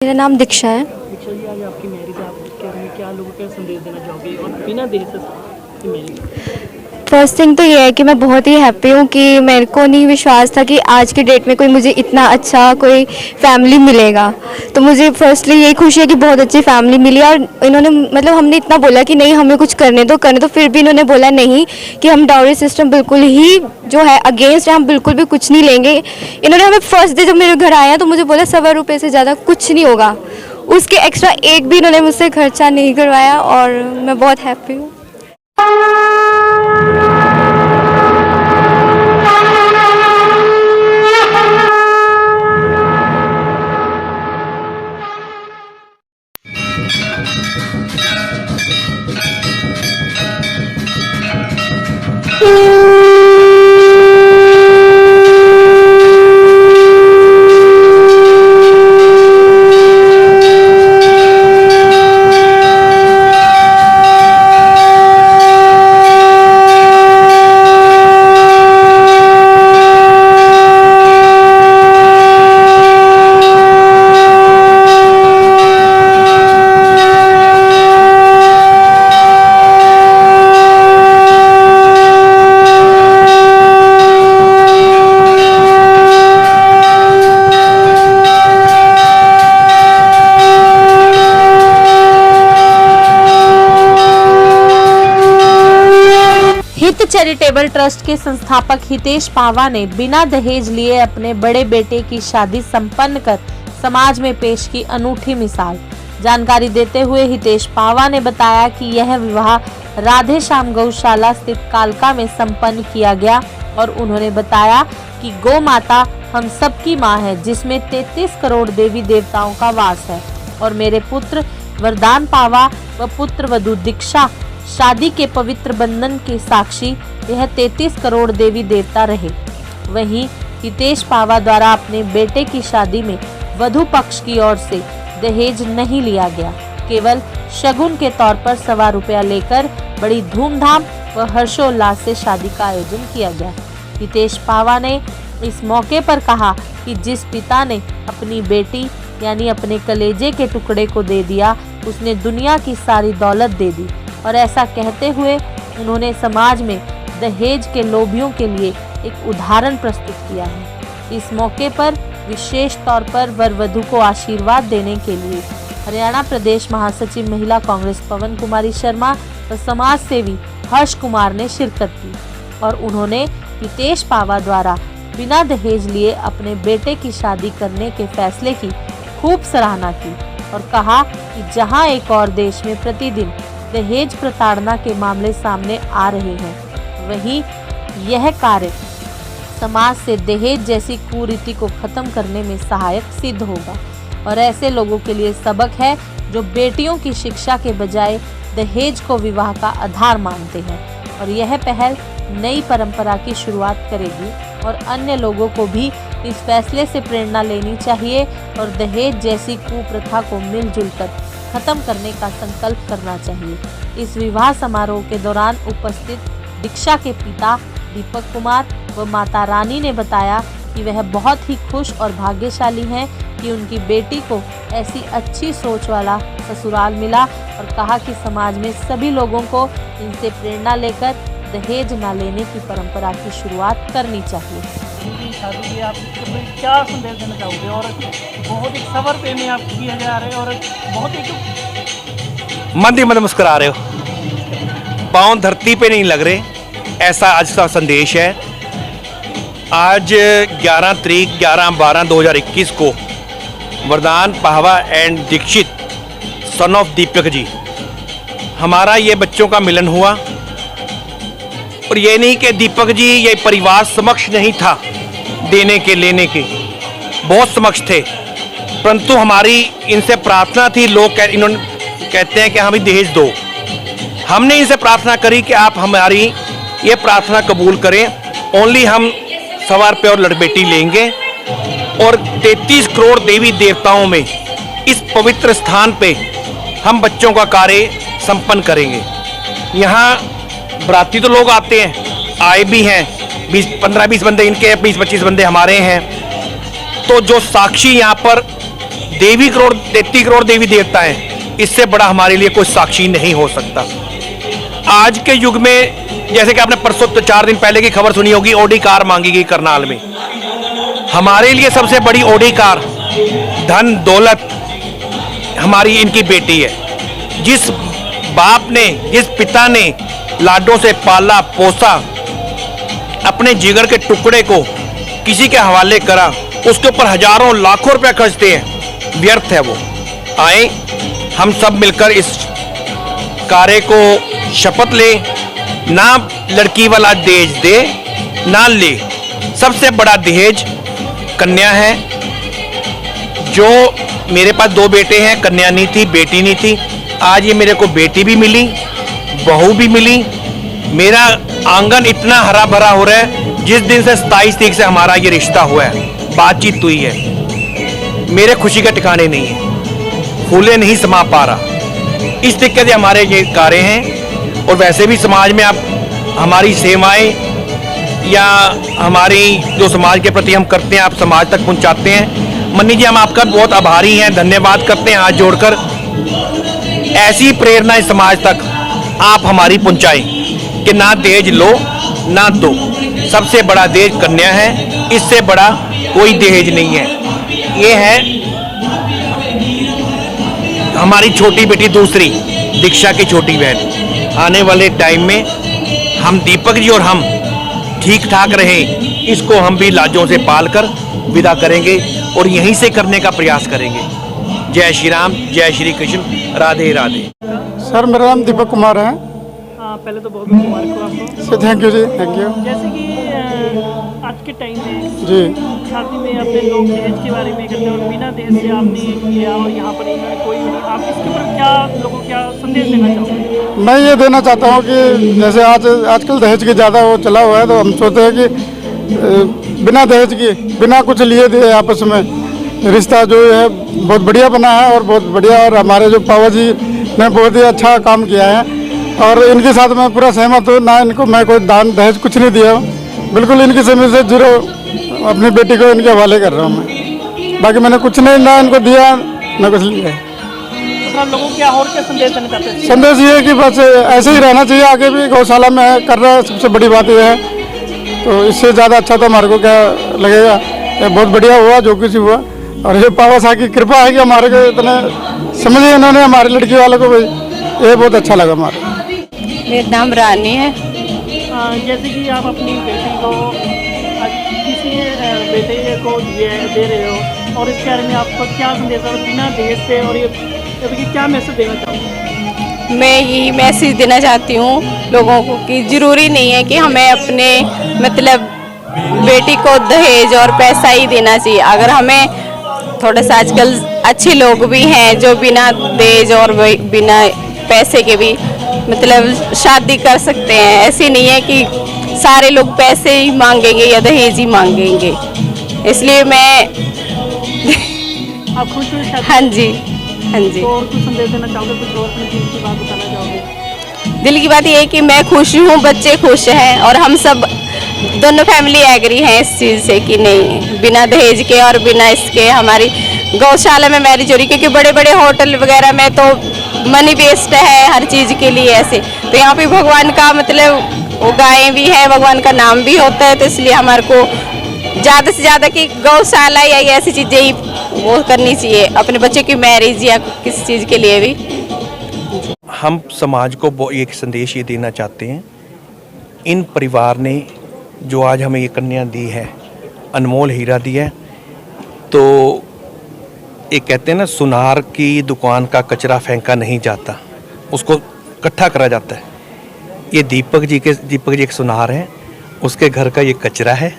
मेरा नाम दीक्षा है। दीक्षा जी, आज आपकी मैरिज है, आप क्या लोगों को संदेश देना चाहोगे और बिना दहेज की मैरिज? फर्स्ट थिंग तो ये है कि मैं बहुत ही हैप्पी हूँ कि मेरे को नहीं विश्वास था कि आज के डेट में कोई मुझे इतना अच्छा कोई फैमिली मिलेगा। तो मुझे फर्स्टली यही खुशी है कि बहुत अच्छी फैमिली मिली और इन्होंने मतलब हमने इतना बोला कि नहीं हमें कुछ करने दो फिर भी इन्होंने बोला नहीं कि हम डाउरी सिस्टम बिल्कुल ही जो है अगेंस्ट है, हम बिल्कुल भी कुछ नहीं लेंगे। इन्होंने हमें फर्स्ट डे जब मेरे घर आया तो मुझे बोला 1.25 रुपये से ज़्यादा कुछ नहीं होगा। उसके एक्स्ट्रा एक भी इन्होंने मुझसे खर्चा नहीं करवाया और मैं बहुत हैप्पी हूँ। हित चैरिटेबल ट्रस्ट के संस्थापक हितेश पावा ने बिना दहेज लिए अपने बड़े बेटे की शादी संपन्न कर समाज में पेश की अनूठी मिसाल। जानकारी देते हुए हितेश पावा ने बताया कि यह विवाह राधे श्याम गौशाला स्थित कालका में संपन्न किया गया और उन्होंने बताया कि गौ माता हम सबकी माँ है, जिसमें 33 करोड़ देवी देवताओं का वास है और मेरे पुत्र वरदान पावा व पुत्र वधू दीक्षा शादी के पवित्र बंधन के साक्षी यह 33 करोड़ देवी देवता रहे। वहीं हितेश पावा द्वारा अपने बेटे की शादी में वधू पक्ष की ओर से दहेज नहीं लिया गया, केवल शगुन के तौर पर 1.25 रुपया लेकर बड़ी धूमधाम व हर्षोल्लास से शादी का आयोजन किया गया। हितेश पावा ने इस मौके पर कहा कि जिस पिता ने अपनी बेटी यानी अपने कलेजे के टुकड़े को दे दिया, उसने दुनिया की सारी दौलत दे दी और ऐसा कहते हुए उन्होंने समाज में दहेज के लोभियों के लिए एक उदाहरण प्रस्तुत किया है। इस मौके पर विशेष तौर पर वर वधू को आशीर्वाद देने के लिए हरियाणा प्रदेश महासचिव महिला कांग्रेस पवन कुमारी शर्मा व समाज सेवी हर्ष कुमार ने शिरकत की और उन्होंने हितेश पावा द्वारा बिना दहेज लिए अपने बेटे की शादी करने के फैसले की खूब सराहना की और कहा कि जहां एक और देश में प्रतिदिन दहेज प्रताड़ना के मामले सामने आ रहे हैं, वहीं यह कार्य समाज से दहेज जैसी कुरीति को खत्म करने में सहायक सिद्ध होगा और ऐसे लोगों के लिए सबक है जो बेटियों की शिक्षा के बजाय दहेज को विवाह का आधार मानते हैं और यह पहल नई परंपरा की शुरुआत करेगी और अन्य लोगों को भी इस फैसले से प्रेरणा लेनी चाहिए और दहेज जैसी कुप्रथा को मिलजुल कर खत्म करने का संकल्प करना चाहिए। इस विवाह समारोह के दौरान उपस्थित दीक्षा के पिता दीपक कुमार व माता रानी ने बताया कि वह बहुत ही खुश और भाग्यशाली हैं कि उनकी बेटी को ऐसी अच्छी सोच वाला ससुराल मिला और कहा कि समाज में सभी लोगों को इनसे प्रेरणा लेकर दहेज न लेने की परंपरा की शुरुआत करनी चाहिए। शादी की आप क्या संदेश देना चाहोगे और बहुत ही सबर पे में आप किया जा रहे हैं और बहुत ही मंद मंद मुस्कुरा रहे हो, पाँव धरती पे नहीं लग रहे, ऐसा आज का संदेश है। आज 11 तारीख 11/12/2021 को वरदान पावा and Dixit son of Deepak ji हमारा ये बच्चों का मिलन हुआ और ये नहीं कि दीपक जी ये परिवार समक्ष नहीं था, देने के लेने के बहुत समक्ष थे, परंतु हमारी इनसे प्रार्थना थी। लोग इन्होंने कहते हैं कि हमें दहेज दो, हमने इनसे प्रार्थना करी कि आप हमारी ये प्रार्थना कबूल करें, ओनली हम 1.25 रुपये और लड़बेटी लेंगे और 33 करोड़ देवी देवताओं में इस पवित्र स्थान पे हम बच्चों का कार्य संपन्न करेंगे। यहाँ बराती तो लोग आते हैं, आए भी हैं, 15-20 बंदे इनके, 20-25 बंदे हमारे हैं। तो जो साक्षी यहाँ पर देवी करोड़ 33 करोड़ देवी देवता हैं, इससे बड़ा हमारे लिए कोई साक्षी नहीं हो सकता। आज के युग में जैसे कि आपने परसों 4 दिन पहले की खबर सुनी होगी, ऑडी कार मांगी गई करनाल में। हमारे लिए सबसे बड़ी ऑडी कार, धन दौलत हमारी इनकी बेटी है। जिस बाप ने, जिस पिता ने लाडों से पाला पोसा, अपने जिगर के टुकड़े को किसी के हवाले करा, उसके ऊपर हजारों लाखों रुपया खर्चते हैं, व्यर्थ है वो। आए हम सब मिलकर इस कार्य को शपथ ले, ना लड़की वाला दहेज दे ना ले। सबसे बड़ा दहेज कन्या है। जो मेरे पास 2 बेटे हैं, कन्या नहीं थी, बेटी नहीं थी। आज ये मेरे को बेटी भी मिली, बहू भी मिली। मेरा आंगन इतना हरा भरा हो रहा है। जिस दिन से 27 तारीख से हमारा ये रिश्ता हुआ है, बातचीत हुई है, मेरे खुशी के ठिकाने नहीं है, फूले नहीं समा पा रहा। इस तरीके से हमारे ये कार्य हैं। और वैसे भी समाज में आप हमारी सेवाएं या हमारी जो समाज के प्रति हम करते हैं, आप समाज तक पहुंचाते हैं। मन्नी जी, हम आपका बहुत आभारी हैं, धन्यवाद करते हैं हाथ जोड़कर। ऐसी प्रेरणा इस समाज तक आप हमारी पहुंचाएं कि ना दहेज लो ना दो। सबसे बड़ा दहेज कन्या है, इससे बड़ा कोई दहेज नहीं है। ये है हमारी छोटी बेटी दूसरी, दीक्षा की छोटी बहन। आने वाले टाइम में हम दीपक जी और हम ठीक ठाक रहे, इसको हम भी लाजों से पाल कर विदा करेंगे और यहीं से करने का प्रयास करेंगे। जय श्री राम, जय श्री कृष्ण, राधे राधे। सर मेरा नाम दीपक कुमार है। पहले तो बहुत बहुत मुबारक हो आपको। सर थैंक यू जी, थैंक यू। जैसे कि आज के टाइम में जी शादी में अपने लोग दहेज के बारे में करते हैं और बिना दहेज से आपने किया और यहाँ पर इन्होंने कोई नहीं, आप इसके ऊपर क्या लोगों को क्या संदेश देना चाहोगे? मैं ये देना चाहता हूँ कि जैसे आजकल दहेज की ज़्यादा वो चला हुआ है, तो हम सोचते हैं कि बिना दहेज के, बिना कुछ लिए दिए आपस में रिश्ता जो है बहुत बढ़िया बना है और बहुत बढ़िया। और हमारे जो पावा जी ने बहुत ही अच्छा काम किया है और इनके साथ मैं पूरा सहमत हूँ। ना इनको मैं कोई दान दहेज कुछ नहीं दिया, बिल्कुल इनकी ज़मीन से 0 अपनी बेटी को इनके हवाले कर रहा हूँ मैं। बाकी मैंने कुछ नहीं, ना इनको दिया ना कुछ लिया। तो लोगों को क्या और क्या संदेश देना चाहते हैं? संदेश ये है कि बस ऐसे ही रहना चाहिए, आगे भी गौशाला में कर रहा है, सबसे बड़ी बात यह है। तो इससे ज़्यादा अच्छा तो हमारे को क्या लगेगा। ये बहुत बढ़िया हुआ जो कुछ हुआ, और ये पावा साहब की कृपा है कि हमारे को इतने समझे इन्होंने हमारी लड़की वालों को, ये बहुत अच्छा लगा हमारे। मेरा नाम रानी है। जैसे कि आप अपनी बेटी को किसी बेटे को दे रहे हो और इसके बारे में आपको क्या संदेश है बिना दहेज से, और ये क्या मैसेज देना चाहूँगी? मैं यही मैसेज देना चाहती हूँ लोगों को कि ज़रूरी नहीं है कि हमें अपने मतलब बेटी को दहेज और पैसा ही देना चाहिए। अगर हमें थोड़ा सा, आजकल अच्छे लोग भी हैं जो बिना दहेज और बिना पैसे के भी मतलब शादी कर सकते हैं। ऐसे नहीं है कि सारे लोग पैसे ही मांगेंगे या दहेज ही मांगेंगे। इसलिए मैं आप खुश हो? हाँ जी, हाँ जी। तो और कुछ संदेश देना चाहोगे, कुछ और अपने दिल की बात बताना चाहोगे? दिल की बात ये है कि मैं खुश हूँ, बच्चे खुश हैं और हम सब दोनों फैमिली एग्री हैं इस चीज़ से कि नहीं, बिना दहेज के और बिना इसके हमारी गौशाला में मैरिज हो रही। क्योंकि बड़े बड़े होटल वगैरह में तो मनी वेस्ट है हर चीज़ के लिए ऐसे, तो यहाँ पे भगवान का मतलब वो गायें भी है, भगवान का नाम भी होता है। तो इसलिए हमारे को ज़्यादा से ज़्यादा कि गौशाला या ऐसी चीज़ें ही वो करनी चाहिए अपने बच्चे की मैरिज या किसी चीज़ के लिए भी। हम समाज को एक संदेश ये देना चाहते हैं, इन परिवार ने जो आज हमें ये कन्या दी है, अनमोल हीरा दी है। तो एक कहते हैं ना, सुनार की दुकान का कचरा फेंका नहीं जाता, उसको इकट्ठा करा जाता है। ये दीपक जी एक सुनार हैं, उसके घर का ये कचरा है,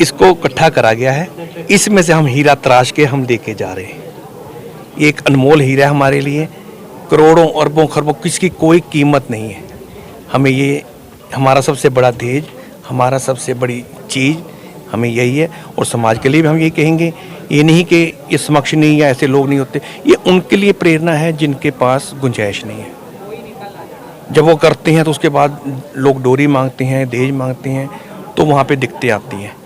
इसको इकट्ठा करा गया है। इसमें से हम हीरा तराश के हम लेके जा रहे हैं। ये एक अनमोल हीरा है हमारे लिए, करोड़ों अरबों खरबों किसकी कोई कीमत नहीं है। हमें ये हमारा सबसे बड़ा दहेज, हमारा सबसे बड़ी चीज़ हमें यही है। और समाज के लिए भी हम ये कहेंगे, ये नहीं कि ये समक्ष नहीं या ऐसे लोग नहीं होते, ये उनके लिए प्रेरणा है जिनके पास गुंजाइश नहीं है। जब वो करते हैं तो उसके बाद लोग डोरी मांगते हैं, दहेज मांगते हैं, तो वहाँ पे दिक्कतें आती हैं।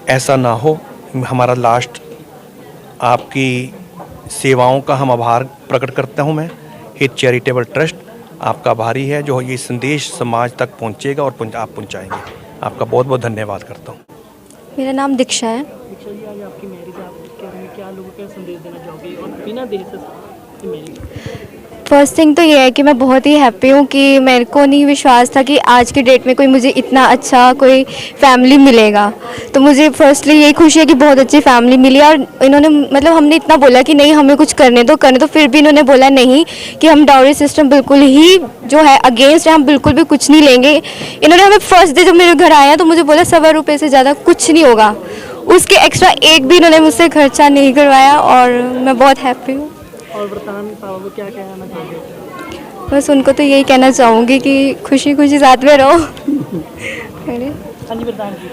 ऐसा ना हो। हमारा लास्ट आपकी सेवाओं का हम आभार प्रकट करता हूं मैं। हित चैरिटेबल ट्रस्ट आपका आभारी है जो ये संदेश समाज तक पहुंचेगा और आप पहुंचाएंगे। आपका बहुत बहुत धन्यवाद करता हूं। मेरा नाम दीक्षा है। दीक्षा जी, आज आपकी मैरिज, आप क्या क्या लोगों को संदेश देना चाहोगे और बिना दहेज से मैरिज? फर्स्ट थिंग तो ये है कि मैं बहुत ही हैप्पी हूँ कि मेरे को नहीं विश्वास था कि आज की डेट में कोई मुझे इतना अच्छा कोई फैमिली मिलेगा। तो मुझे फर्स्टली यही खुशी है कि बहुत अच्छी फैमिली मिली और इन्होंने मतलब हमने इतना बोला कि नहीं हमें कुछ करने दो, फिर भी इन्होंने बोला नहीं कि हम डाउरी सिस्टम बिल्कुल ही जो है अगेंस्ट है, हम बिल्कुल भी कुछ नहीं लेंगे। इन्होंने हमें फर्स्ट डे जब मेरे घर आया तो मुझे बोला 1.25 रुपये से ज़्यादा कुछ नहीं होगा, उसके एक्स्ट्रा एक भी इन्होंने मुझसे खर्चा नहीं करवाया और मैं बहुत हैप्पी हूँ। और वर्तमान पापा को क्या कहना चाहोगे? बस उनको तो यही कहना चाहूँगी कि खुशी खुशी साथ में रहो। अरे हाँ जी, प्रधान जी,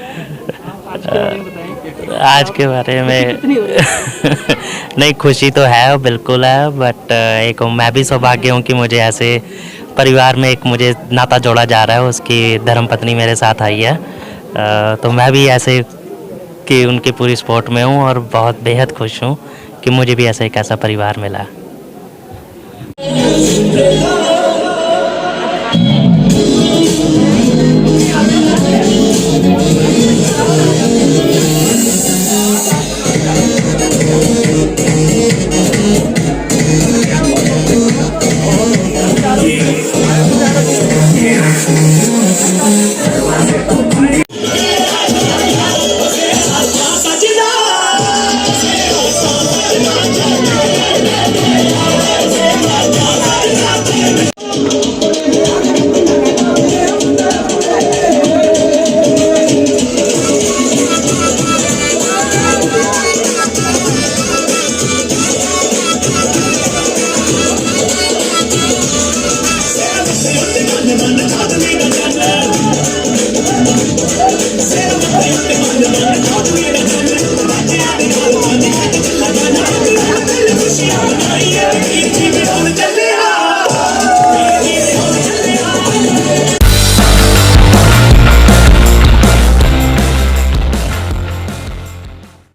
आज के बारे में बताएं। आज के बारे में कितनी हो रही है? नहीं, खुशी तो है, बिल्कुल है, बट एक मैं भी सौभाग्य हूँ कि मुझे ऐसे परिवार में एक मुझे नाता जोड़ा जा रहा है। उसकी धर्मपत्नी मेरे साथ आई है, तो मैं भी ऐसे कि उनकी पूरी सपोर्ट में हूँ और बहुत बेहद खुश हूँ कि मुझे भी ऐसा एक ऐसा परिवार मिला।